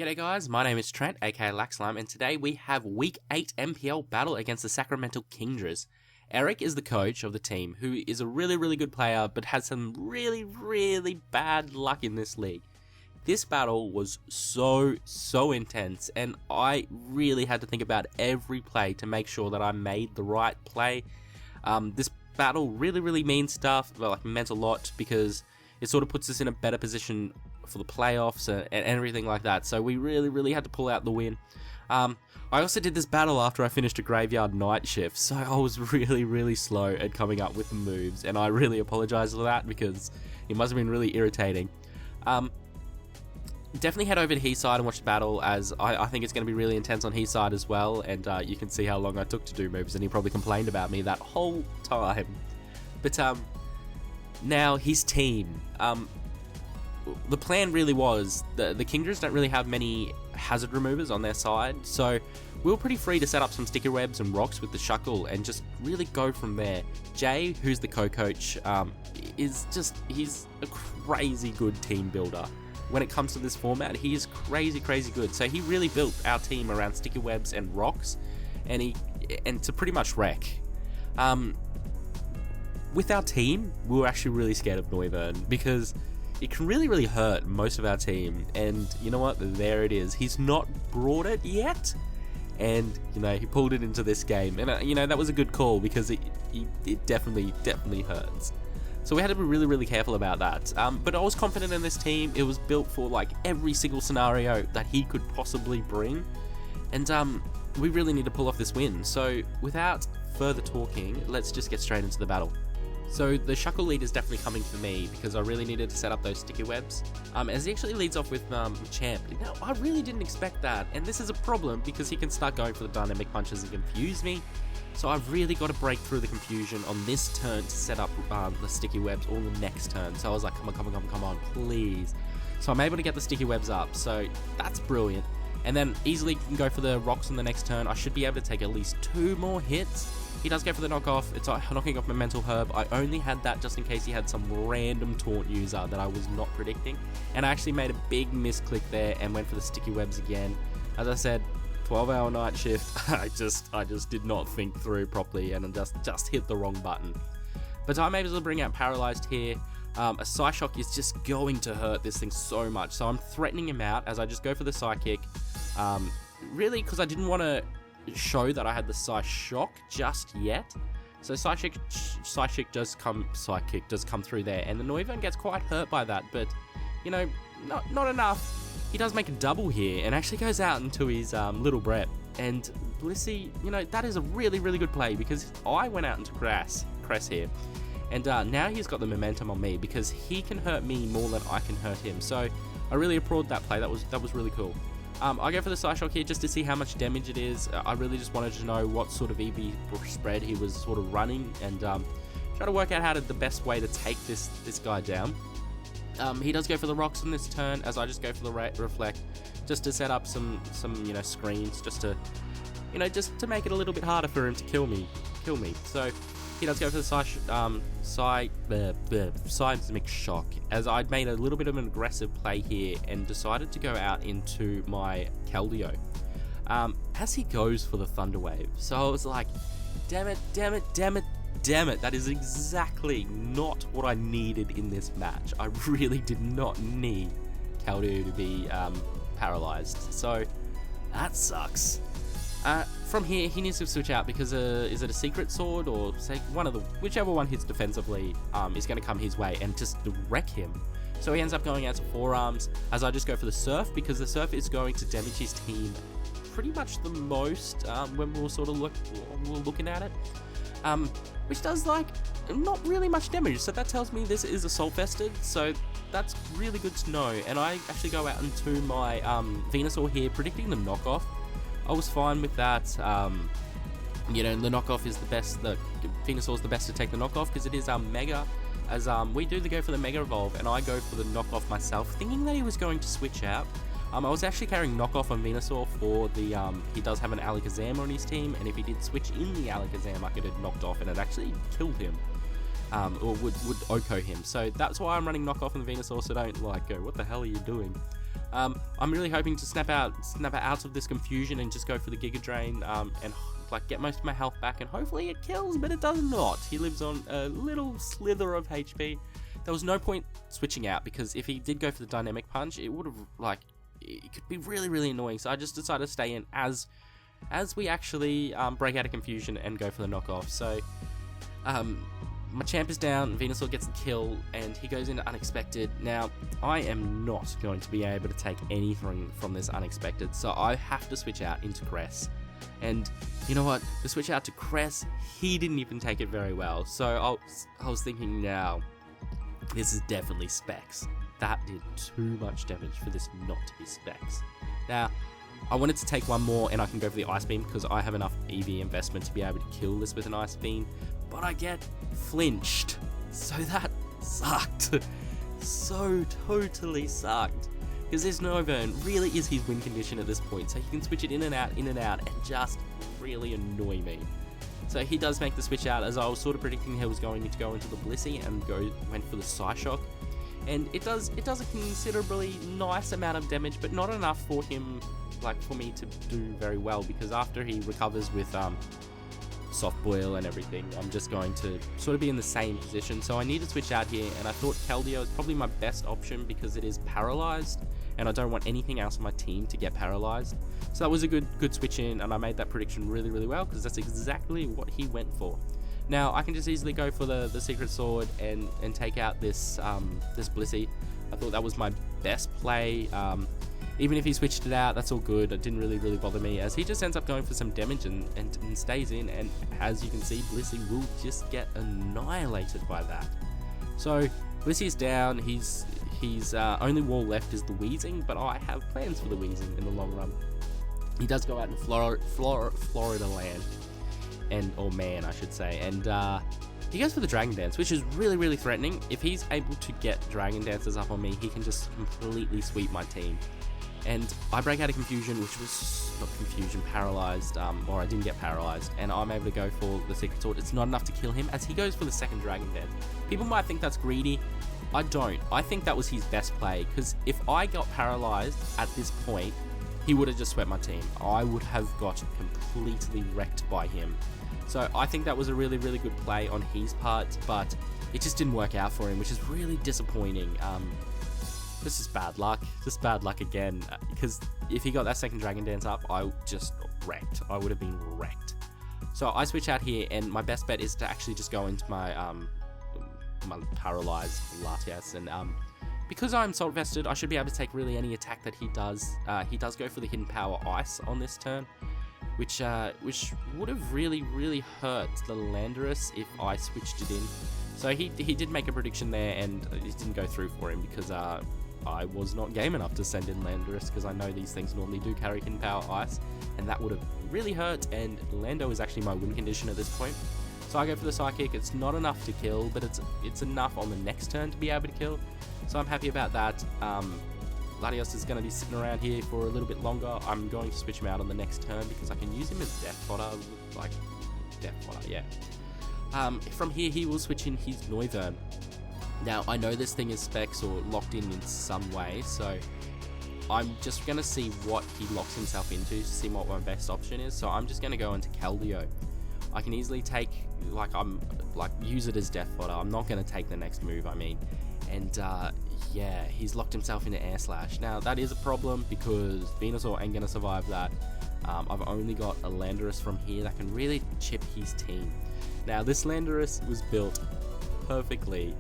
G'day guys, my name is Trent, aka LaxLime, and today we have Week 8 MPL battle against the Sacramento Kingdras. Eric is the coach of the team, who is a really good player, but has some really bad luck in this league. This battle was so intense, and I really had to think about every play to make sure that I made the right play. This battle really means stuff, well, like meant a lot, because it sort of puts us in a better position for the playoffs and everything like that. So we really had to pull out the win. I also did this battle after I finished a graveyard night shift, so I was really slow at coming up with the moves, and I really apologize for that because it must have been really irritating. Definitely head over to his side and watch the battle, as I think it's going to be really intense on his side as well, and you can see how long I took to do moves, and he probably complained about me that whole time. But now his team. The plan really was, the Kingdras don't really have many hazard removers on their side, so we were pretty free to set up some sticker webs and rocks with the Shuckle and just really go from there. Jay, who's the co-coach, he's a crazy good team builder. When it comes to this format, he is crazy good. So he really built our team around sticker webs and rocks, and to pretty much wreck. With our team, we were actually really scared of Noivern because it can really hurt most of our team, and you know what, there it is. He's not brought it yet, and you know, he pulled it into this game, and you know, that was a good call because it definitely hurts. So we had to be really careful about that, but I was confident in this team. It was built for like every single scenario that he could possibly bring, and we really need to pull off this win. So without further talking, let's just get straight into the battle. So the Shuckle lead is definitely coming for me because I really needed to set up those sticky webs. As he actually leads off with Champ. Now, I really didn't expect that, and this is a problem because he can start going for the dynamic punches and confuse me. So I've really got to break through the confusion on this turn to set up the sticky webs or the next turn. So I was like, come on, please. So I'm able to get the sticky webs up, so that's brilliant. And then easily can go for the rocks on the next turn. I should be able to take at least 2 more hits. He does go for the knockoff. It's knocking off my mental herb. I only had that just in case he had some random taunt user that I was not predicting. And I actually made a big misclick there and went for the sticky webs again. As I said, 12-hour night shift. I just did not think through properly and just hit the wrong button. But I'm able to bring out Paralyzed here. A Psyshock is just going to hurt this thing so much. So I'm threatening him out as I just go for the Psychic. Really, because I didn't want to show that I had the Psyshock just yet. So Psychic does come through there, and the Noivern gets quite hurt by that, but you know, not enough. He does make a double here and actually goes out into his little Brett, and Blissey, you know, that is a really good play because I went out into Cress here, and now he's got the momentum on me because he can hurt me more than I can hurt him. So I really applaud that play. That was really cool. I go for the Psyshock here just to see how much damage it is. I really just wanted to know what sort of EV spread he was sort of running, and try to work out the best way to take this guy down. He does go for the rocks on this turn, as I just go for the reflect, just to set up some you know, screens, just to make it a little bit harder for him to kill me. So he does go for the Seismic Shock, as I'd made a little bit of an aggressive play here and decided to go out into my Keldeo. As he goes for the Thunder Wave, so I was like, damn it, that is exactly not what I needed in this match. I really did not need Keldeo to be paralyzed, so that sucks. From here, he needs to switch out because is it a Secret Sword or say whichever one hits defensively is going to come his way and just wreck him. So he ends up going out to Forearms, as I just go for the Surf because the Surf is going to damage his team pretty much the most when we were looking at it, which does like not really much damage. So that tells me this is Assault Vested. So that's really good to know. And I actually go out into my Venusaur here, predicting the knockoff. I was fine with that. You know, the knockoff is the best. The Venusaur is the best to take the knockoff because it is Mega. As we do go for the Mega Evolve, and I go for the knockoff myself, thinking that he was going to switch out. I was actually carrying knockoff on Venusaur for the. He does have an Alakazam on his team, and if he did switch in the Alakazam, I could have knocked off, and it actually killed him. Or would Oko him. So that's why I'm running knockoff on the Venusaur. So don't like go, what the hell are you doing? I'm really hoping to snap out of this confusion and just go for the Giga Drain and like get most of my health back, and hopefully it kills, but it does not. He lives on a little slither of HP. There was no point switching out, because if he did go for the Dynamic Punch, it would have, like, it could be really, really annoying. So I just decided to stay in as we actually break out of confusion and go for the knockoff. So my champ is down, Venusaur gets the kill, and he goes into Unexpected. Now, I am not going to be able to take anything from this Unexpected, so I have to switch out into Cress. And you know what? The switch out to Cress, he didn't even take it very well. So I was thinking, now, this is definitely Specs. That did too much damage for this not to be Specs. Now, I wanted to take one more and I can go for the Ice Beam, because I have enough EV investment to be able to kill this with an Ice Beam, but I get flinched. So that sucked. So totally sucked. Because this Noivern really is his win condition at this point, so he can switch it in and out, and just really annoy me. So he does make the switch out, as I was sort of predicting he was going to go into the Blissey and went for the Psyshock. And it does a considerably nice amount of damage, but not enough for him, like, for me to do very well, because after he recovers with Soft Boil and everything, I'm just going to sort of be in the same position. So I need to switch out here, and I thought Keldeo is probably my best option because it is paralyzed, and I don't want anything else on my team to get paralyzed. So that was a good switch in, and I made that prediction really, really well, because that's exactly what he went for. Now I can just easily go for the Secret Sword and take out this Blissey. I thought that was my best play. Even if he switched it out, that's all good. It didn't really bother me, as he just ends up going for some damage and stays in, and as you can see, Blissey will just get annihilated by that. So Blissey is down. His only wall left is the Weezing, but I have plans for the Weezing in the long run. He does go out in Florida land, or man, I should say, and he goes for the Dragon Dance, which is really threatening. If he's able to get Dragon Dances up on me, he can just completely sweep my team. And I break out of confusion, which was not confusion, paralyzed, or I didn't get paralyzed, and I'm able to go for the Secret Sword. It's not enough to kill him, as he goes for the second Dragon Dance. People might think that's greedy. I don't. I think that was his best play, because if I got paralyzed at this point, he would have just swept my team. I would have got completely wrecked by him. So I think that was a really good play on his part, but it just didn't work out for him, which is really disappointing. This is bad luck. Just bad luck again, because if he got that second Dragon Dance up, I just wrecked. I would have been wrecked. So I switch out here, and my best bet is to actually just go into my my paralyzed Latias, and because I'm Salt Vested, I should be able to take really any attack that he does. He does go for the Hidden Power Ice on this turn, which would have really hurt the Landorus if I switched it in. So he did make a prediction there, and it didn't go through for him, because I was not game enough to send in Landorus, because I know these things normally do carry Hidden Power Ice, and that would have really hurt, and Lando is actually my win condition at this point. So I go for the Psychic. It's not enough to kill, but it's enough on the next turn to be able to kill, so I'm happy about that. Latios is going to be sitting around here for a little bit longer. I'm going to switch him out on the next turn, because I can use him as Death Fodder, like Death Fodder, yeah. From here, he will switch in his Noivern. Now, I know this thing is Specs or locked in some way, so I'm just going to see what he locks himself into to see what my best option is. So I'm just going to go into Keldeo. I can easily take, use it as Death Fodder. I'm not going to take the next move, and yeah, he's locked himself into Air Slash. Now, that is a problem, because Venusaur ain't going to survive that. I've only got a Landorus from here that can really chip his team. Now, this Landorus was built perfectly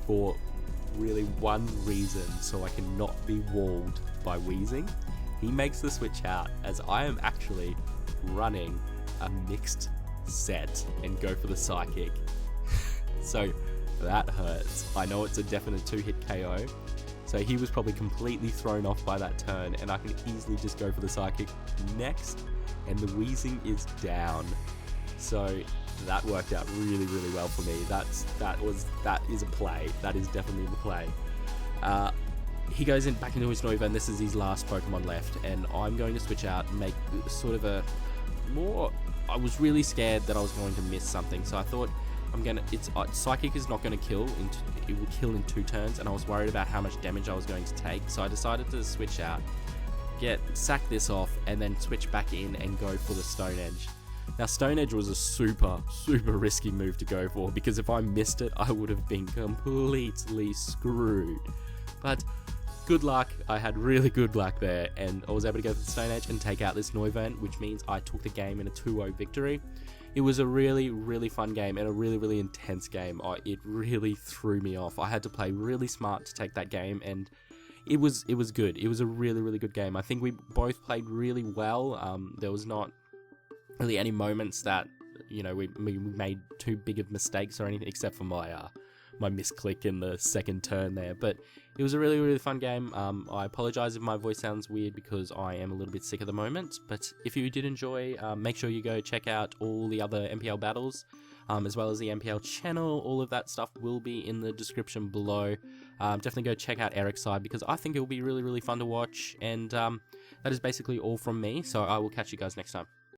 for really one reason, so I cannot be walled by Weezing. He makes the switch out, as I am actually running a mixed set and go for the Psychic. So that hurts. I know it's a definite 2-hit KO, so he was probably completely thrown off by that turn, and I can easily just go for the Psychic next, and the Weezing is down. So that worked out really well for me. That is a play. That is definitely the play. He goes back into his Nova, and this is his last Pokemon left, and I'm going to switch out and make sort of a more... I was really scared that I was going to miss something, so I thought Psychic is not gonna kill. It will kill in 2 turns, and I was worried about how much damage I was going to take, so I decided to switch out, sack this off, and then switch back in and go for the Stone Edge. Now, Stone Edge was a super risky move to go for, because if I missed it, I would have been completely screwed. But good luck, I had really good luck there, and I was able to go for the Stone Edge and take out this Noivern, which means I took the game in a 2-0 victory. It was a really fun game and a really intense game. It really threw me off. I had to play really smart to take that game, and it was good. It was a really good game. I think we both played really well. There was not really any moments that, you know, we made too big of mistakes or anything, except for my misclick in the second turn there. But it was a really fun game. I apologize if my voice sounds weird because I am a little bit sick at the moment, but if you did enjoy, make sure you go check out all the other MPL battles, as well as the MPL channel. All of that stuff will be in the description below. Definitely go check out Ericside, because I think it will be really fun to watch. And that is basically all from me, so I will catch you guys next time.